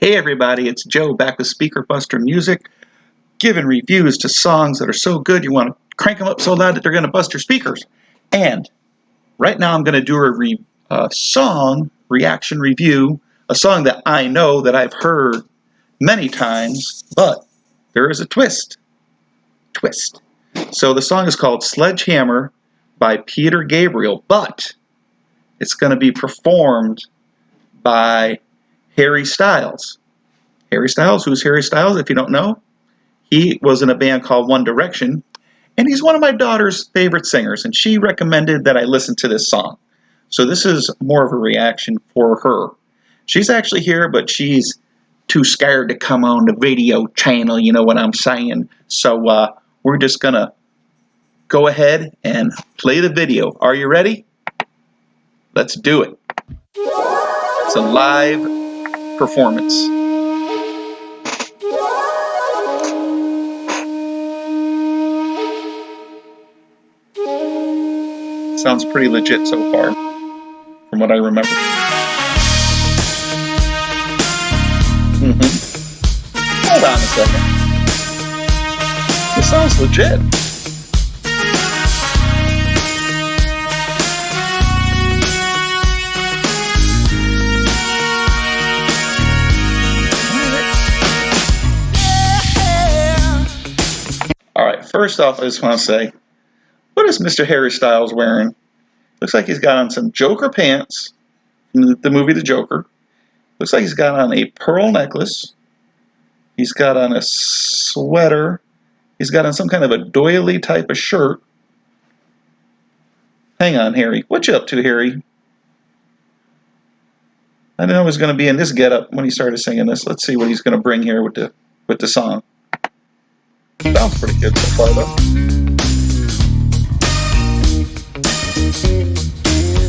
Hey everybody, it's Joe back with Speaker Buster Music, giving reviews to songs that are so good you want to crank them up so loud that they're going to bust your speakers. And right now I'm going to do a song reaction review, a song that I know that I've heard many times, but there is a twist. So the song is called Sledgehammer by Peter Gabriel, but it's going to be performed by Harry Styles. Harry Styles, who's Harry Styles, if you don't know? He was in a band called One Direction, and he's one of my daughter's favorite singers, and she recommended that I listen to this song. So this is more of a reaction for her. She's actually here, but she's too scared to come on the video channel, you know what I'm saying? So we're just going to go ahead and play the video. Are you ready? Let's do it. It's a live performance. Sounds pretty legit so far, from what I remember. Hold on a second. This sounds legit. Alright, first off, I just want to say, what is Mr. Harry Styles wearing? Looks like he's got on some Joker pants from the movie The Joker. Looks like he's got on a pearl necklace. He's got on a sweater. He's got on some kind of a doily type of shirt. Hang on, Harry. What you up to, Harry? I didn't know he was going to be in this getup when he started singing this. Let's see what he's going to bring here with the song. Sounds pretty good so far, though.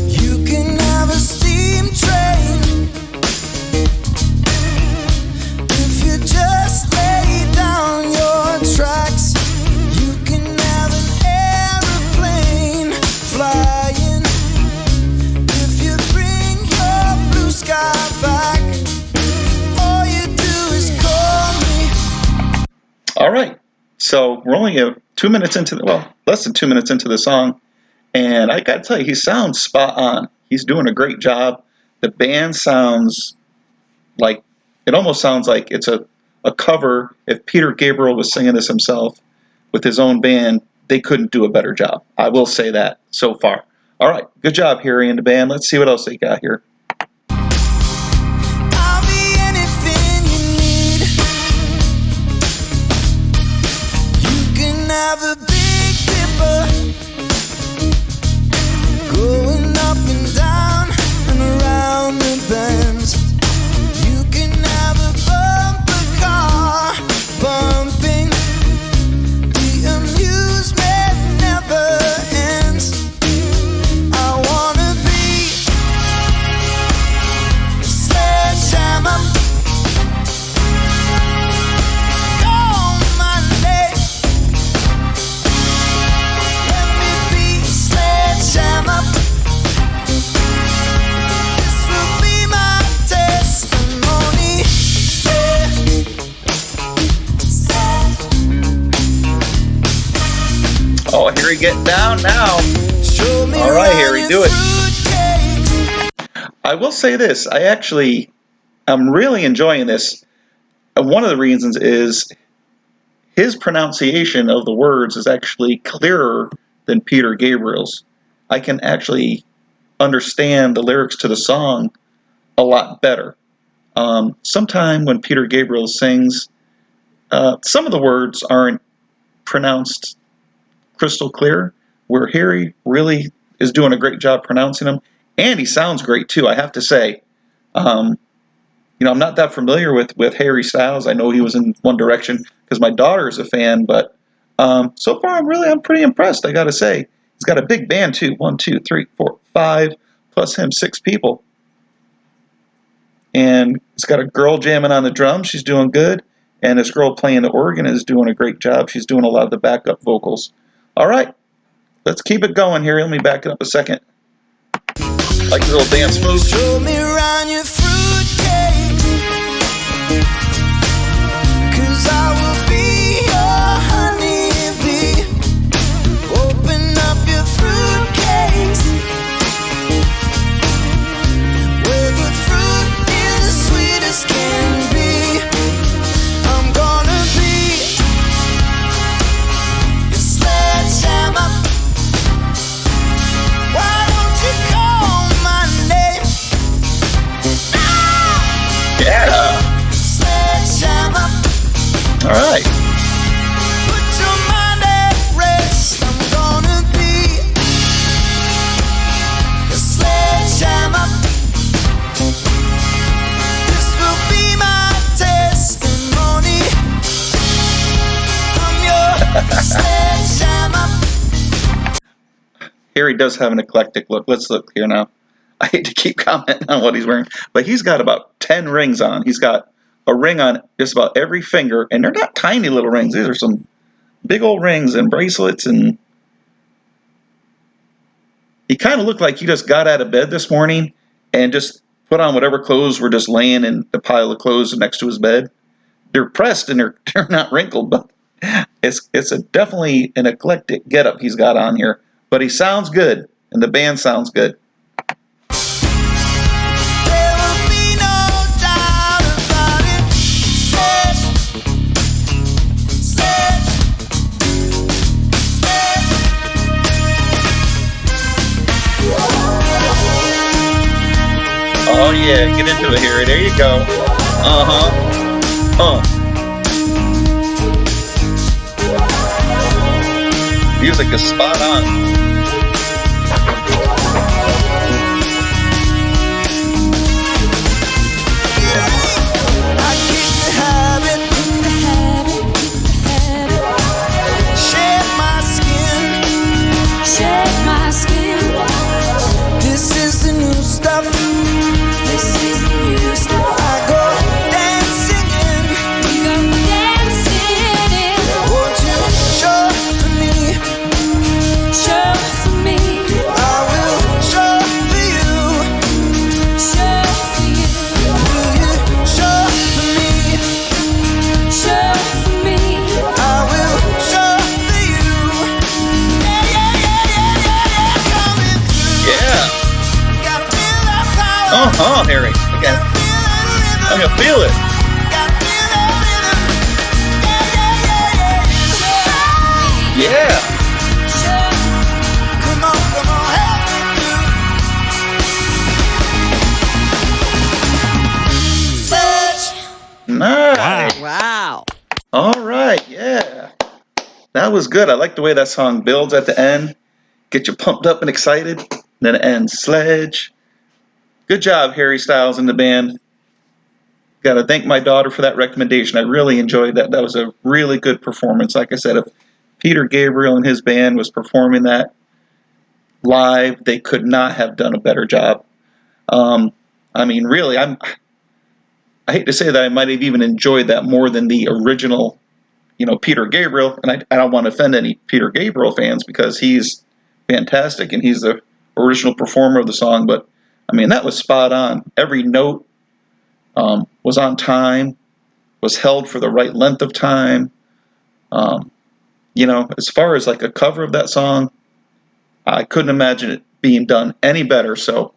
You can have a steam train if you just lay down your tracks. You can have an aeroplane flying if you bring your blue sky back. All you do is call me. All right. So we're only 2 minutes into less than 2 minutes into the song, and I gotta tell you, he sounds spot on. He's doing a great job. The band sounds like, it almost sounds like it's a cover. If Peter Gabriel was singing this himself with his own band, they couldn't do a better job. I will say that so far. All right, good job, Harry and the band. Let's see what else they got here. I'll be anything you need. You can have a Big Dipper going up and down and around the bend. You can have a bumper car bumping. The amusement never ends. I wanna be a sledgehammer. Go Monday. Let me be a sledgehammer. This will be my testimony. Oh, Harry, get down now. Show me All right, around Harry, your do it. fruitcakes. I will say this. I'm really enjoying this. And one of the reasons is his pronunciation of the words is actually clearer than Peter Gabriel's. I can actually understand the lyrics to the song a lot better. Sometime when Peter Gabriel sings, some of the words aren't pronounced crystal clear, where Harry really is doing a great job pronouncing them, and he sounds great too, I have to say. I'm not that familiar with Harry Styles. I know he was in One Direction because my daughter is a fan, but so far I'm pretty impressed, I gotta say. He's got a big band too. 1, 2, 3, 4, 5, plus him, 6 people. And he's got a girl jamming on the drums. She's doing good. And this girl playing the organ is doing a great job. She's doing a lot of the backup vocals. All right, let's keep it going here. Let me back it up a second. Like a little dance move. Show me around your fruitcake. Yeah. Sledgehammer. All right. Put your mind at rest. I'm gonna be a sledgehammer. This will be my testimony. I'm your sledgehammer. Harry does have an eclectic look. Let's look here now. I hate to keep commenting on what he's wearing, but he's got about 10 rings on. He's got a ring on just about every finger, and they're not tiny little rings. These are some big old rings and bracelets, and he kind of looked like he just got out of bed this morning and just put on whatever clothes were just laying in the pile of clothes next to his bed. They're pressed and they're not wrinkled, but it's definitely an eclectic getup he's got on here. But he sounds good, and the band sounds good. There will be no doubt about it. Sledge, sledge, sledge. Oh yeah, get into it, Harry. There you go. Music is spot on. I get the habit, shed my skin. This is the new stuff. I go dancing in. Won't you show for me? I will show for you. Will you show for me? I will show for you. Yeah. Coming through. Yeah. Gotta feel that power. Harry. Okay. I can feel it. Gotta feel that rhythm. Yeah. Come on, help me. Sledge. Nice. Wow. All right. Yeah. That was good. I like the way that song builds at the end. Get you pumped up and excited. Then it ends. Sledge. Good job, Harry Styles and the band. Got to thank my daughter for that recommendation. I really enjoyed that. That was a really good performance. Like I said, if Peter Gabriel and his band was performing that live, they could not have done a better job. I mean, really, I hate to say that I might have even enjoyed that more than the original, Peter Gabriel. And I don't want to offend any Peter Gabriel fans because he's fantastic and he's the original performer of the song. But I mean, that was spot on. Every note was on time, was held for the right length of time. As far as like a cover of that song, I couldn't imagine it being done any better. So,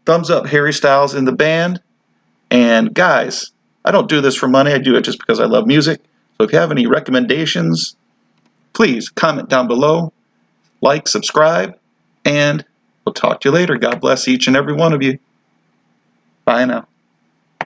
thumbs up, Harry Styles and the band. And guys, I don't do this for money. I do it just because I love music. So if you have any recommendations, please comment down below, like, subscribe, and we'll talk to you later. God bless each and every one of you. Bye now.